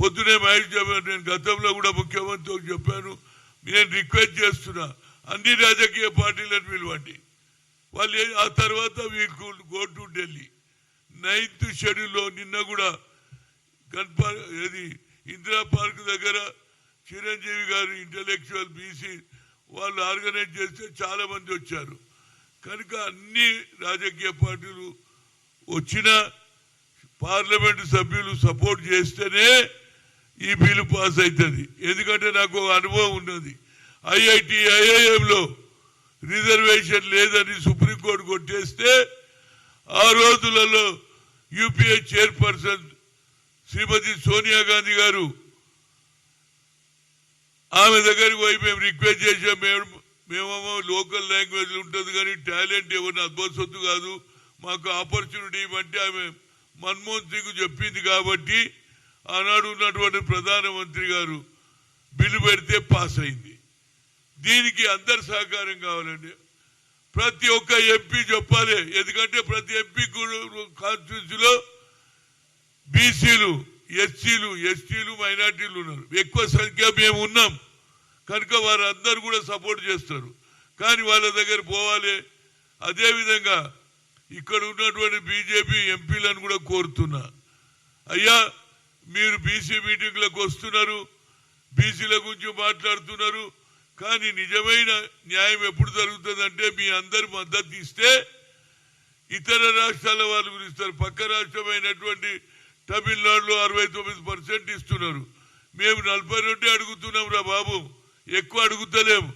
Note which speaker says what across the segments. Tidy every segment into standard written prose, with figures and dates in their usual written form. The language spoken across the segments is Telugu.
Speaker 1: పొద్దునే మహేష్ చెప్పాను, నేను గతంలో కూడా ముఖ్యమంత్రికి చెప్పాను, నేను రిక్వెస్ట్ చేస్తున్నా అన్ని రాజకీయ పార్టీలను పిలవండి, వాళ్ళు ఆ తర్వాత వీళ్ళు గో టు ఢిల్లీ. 9th షెడ్యూల్లో నిన్న కూడా ఏది ఇందిరా పార్క్ దగ్గర చిరంజీవి గారు ఇంటలెక్చువల్ బీసీ వాళ్ళు ఆర్గనైజ్ చేస్తే చాలా మంది వచ్చారు. కనుక అన్ని రాజకీయ పార్టీలు వచ్చిన పార్లమెంటు సభ్యులు సపోర్ట్ చేస్తేనే ఈ బిల్లు పాస్ అవుతుంది. ఎందుకంటే నాకు అనుభవం ఉన్నది. ఐఐటి ఐఐఎంలో రిజర్వేషన్ లేదని సుప్రీంకోర్టు కొట్టేస్తే ఆ రోజులలో యూపీఏ చైర్పర్సన్ శ్రీమతి సోనియా గాంధీ గారు ఆమె దగ్గరికి పోయి మేము రిక్వెస్ట్ చేసాం, మేమేమో లోకల్ లాంగ్వేజ్ ఉంటుంది కానీ టాలెంట్ ఎవరిని అద్భుతొద్దు కాదు, మాకు ఆపర్చునిటీ ఇవ్వంటే ఆమె మన్మోహన్ సింగ్ చెప్పింది కాబట్టి ఆనాడు ఉన్నటువంటి ప్రధానమంత్రి గారు బిల్లు పెడితే పాస్ అయింది. దీనికి అందరి సహకారం కావాలండి. ప్రతి ఒక్క ఎంపీ చెప్పాలి, ఎందుకంటే ప్రతి ఎంపీ కాన్స్టిట్యూన్సీలో బీసీలు, ఎస్సీలు, ఎస్టీలు, మైనార్టీలు ఉన్నారు. ఎక్కువ సంఖ్య మేము ఉన్నాం కనుక వారందరూ కూడా సపోర్ట్ చేస్తారు. కానీ వాళ్ళ దగ్గర పోవాలి. అదేవిధంగా ఇక్కడ ఉన్నటువంటి బీజేపీ ఎంపీలను కూడా కోరుతున్నా, అయ్యా మీరు బీసీ మీటింగ్లకు వస్తున్నారు, బీసీల గురించి మాట్లాడుతున్నారు, కానీ నిజమైన న్యాయం ఎప్పుడు జరుగుతుందంటే మీ అందరి మద్దతు ఇస్తే ఇతర రాష్ట్రాల వాళ్ళు గురిస్తారు. పక్క రాష్ట్రమైనటువంటి తమిళనాడులో 69% ఇస్తున్నారు, మేము 42 అడుగుతున్నాం రా బాబు, ఎక్కువ అడుగుతలేము.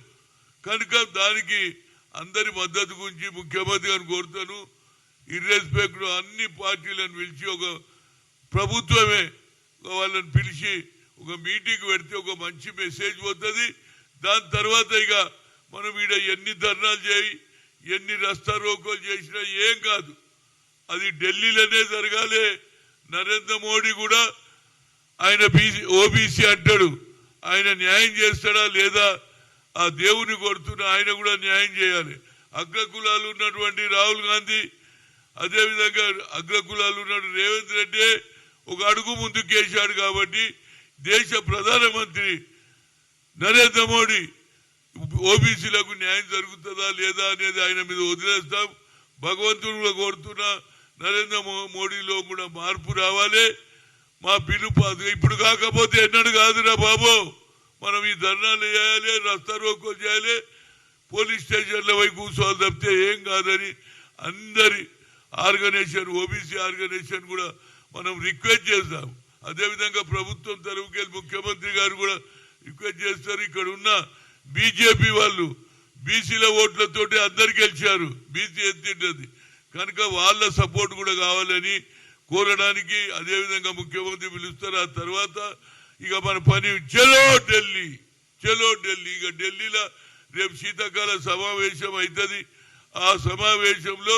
Speaker 1: కనుక దానికి అందరి మద్దతు గురించి ముఖ్యమంత్రి గారిని కోరుతాను. ఇర్రెస్పెక్ట్ అన్ని పార్టీలను పిలిచి ఒక ప్రభుత్వమే వాళ్ళని పిలిచి ఒక మీటింగ్ పెడితే ఒక మంచి మెసేజ్ పోతుంది. దాని తర్వాత ఇక మనం ఈడ ఎన్ని ధర్నాలు చేయి, ఎన్ని రస్తా రోకోలు చేసినా ఏం కాదు, అది ఢిల్లీలోనే జరగాలి. నరేంద్ర మోడీ కూడా ఆయన ఓబీసీ అంటాడు, ఆయన న్యాయం చేస్తాడా లేదా ఆ దేవుని కొడుతున్నా ఆయన కూడా న్యాయం చేయాలి. అగ్రకులాలు ఉన్నటువంటి రాహుల్ గాంధీ, అదేవిధంగా అగ్రకులాలు ఉన్న రేవంత్ రెడ్డి ఒక అడుగు ముందుకేశాడు. కాబట్టి దేశ ప్రధానమంత్రి నరేంద్ర మోడీ ఓబీసీలకు న్యాయం జరుగుతుందా లేదా అనేది ఆయన మీద వదిలేస్తాం. భగవంతుడు కూడా కోరుతున్నా నరేంద్ర మోడీలో కూడా మార్పు రావాలి. మా బిల్లు ఇప్పుడు కాకపోతే ఎన్నడూ కాదురా బాబు, మనం ఈ ధర్నాలు చేయాలి, రస్తా రోకోలు చేయాలి, పోలీస్ స్టేషన్ల పోయి కూర్చోవాలి తప్పితే ఏం కాదని అందరి ఆర్గనైజేషన్, ఓబీసీ ఆర్గనైజేషన్ కూడా మనం రిక్వెస్ట్ చేస్తాం. అదేవిధంగా ప్రభుత్వం తరఫుకెళ్ళి ముఖ్యమంత్రి గారు కూడా రిక్వెస్ట్ చేస్తారు. ఇక్కడ ఉన్న బీజేపీ వాళ్ళు బీసీల ఓట్లతోటి అందరు గెలిచారు, బీసీ ఎత్తింటది కనుక వాళ్ళ సపోర్ట్ కూడా కావాలని కోరడానికి అదేవిధంగా ముఖ్యమంత్రి పిలుస్తారు. ఆ తర్వాత ఇక మన పని చలో ఢిల్లీ, చలో ఢిల్లీ. ఇక ఢిల్లీలో రేపు శీతాకాల సమావేశం అవుతుంది. ఆ సమావేశంలో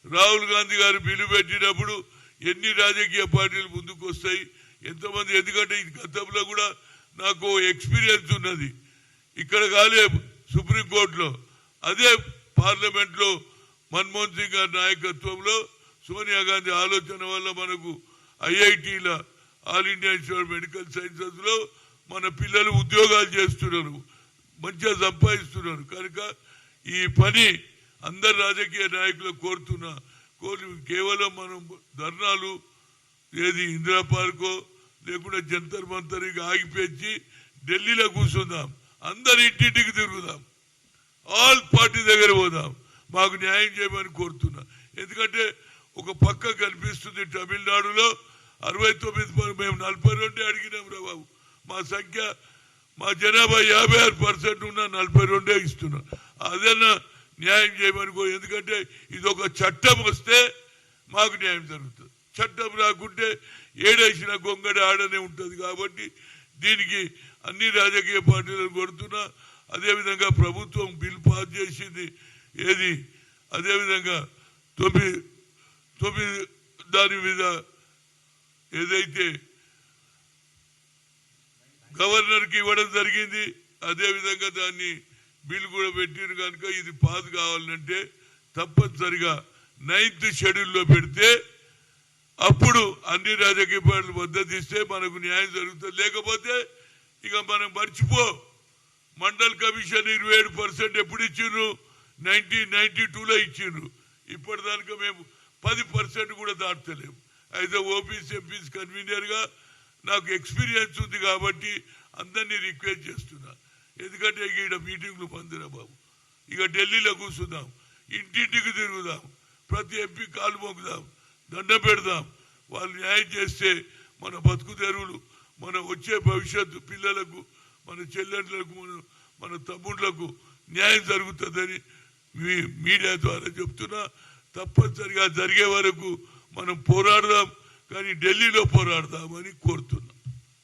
Speaker 1: రాహుల్ గాంధీ గారు బిల్లు పెట్టినప్పుడు ఎన్ని రాజకీయ పార్టీలు ముందుకు వస్తాయి, ఎంతమంది, ఎందుకంటే గతంలో కూడా నాకు ఎక్స్పీరియన్స్ ఉన్నది. ఇక్కడ కాలే సుప్రీంకోర్టులో, అదే పార్లమెంట్లో మన్మోహన్ సింగ్ గారి నాయకత్వంలో సోనియా గాంధీ ఆలోచన వల్ల మనకు ఐఐటీల All India Institute of Medical Sciences లో మన పిల్లలు ఉద్యోగాలు చేస్తున్నారు, మంచిగా సంపాదిస్తున్నారు. కనుక ఈ పని అందరు రాజకీయ నాయకులు కోరుతున్నా, కేవలం మనం ధర్నాలు ఏది ఇందిరా పార్కో లేకుండా జంతర్ మంతర్ ఆగిపెచ్చి ఢిల్లీలో కూర్చుందాం, అందరు ఇంటింటికి తిరుగుదాం, ఆల్ పార్టీ దగ్గర పోదాం, మాకు న్యాయం చేయమని కోరుతున్నా. ఎందుకంటే ఒక పక్క కనిపిస్తుంది తమిళనాడులో 69, మేము 42 అడిగినాం రా బాబు, మా సంఖ్య మా జనాభా 56% ఉన్నా 42 ఇస్తున్నాం. అదన్నా న్యాయం చేయమని ఎందుకంటే ఇది ఒక చట్టం వస్తే మాకు న్యాయం జరుగుతుంది, చట్టం రాకుంటే ఏడేసిన గొంగడి ఆడనే ఉంటుంది. కాబట్టి దీనికి అన్ని రాజకీయ పార్టీలను కోరుతున్నా. అదేవిధంగా ప్రభుత్వం బిల్ పాస్ చేసింది ఏది, అదేవిధంగా 9 దాని మీద ఏదైతే గవర్నర్కి ఇవ్వడం జరిగింది, అదేవిధంగా దాన్ని బిల్ కూడా పెట్టిన కనుక ఇది పాస్ కావాలంటే తప్పనిసరిగా 9th షెడ్యూల్లో పెడితే అప్పుడు అన్ని రాజకీయ పార్టీలు మద్దతు ఇస్తే మనకు న్యాయం జరుగుతుంది. లేకపోతే ఇక మనం మర్చిపో. మండల్ కమిషన్ 27% ఎప్పుడు ఇచ్చిండ్రు? 1992లో ఇచ్చిండ్రు. ఇప్పటిదాకా మేము 10% కూడా దాటలేము. అయితే ఓపీసీ ఎంపీసీ కన్వీనర్ గా నాకు ఎక్స్పీరియన్స్ ఉంది కాబట్టి అందరినీ రిక్వెస్ట్ చేస్తున్నా. ఎందుకంటే ఈడ మీటింగ్లు పందిరా బాబు. ఇక ఢిల్లీలో కూర్చుందాం, ఇంటింటికి తిరుగుదాం, ప్రతి ఎంపీ కాలు మొక్కుదాం, దండ పెడదాం. వాళ్ళు న్యాయం చేస్తే మన బతుకు తెరువులు, మన వచ్చే భవిష్యత్తు పిల్లలకు, మన చెల్లెండ్లకు, మన తమ్ముళ్లకు న్యాయం జరుగుతుందని మీడియా ద్వారా చెప్తున్నా. తప్పనిసరిగా జరిగే వరకు మనం పోరాడదాం, కానీ ఢిల్లీలో పోరాడదామని కోరుతున్నా.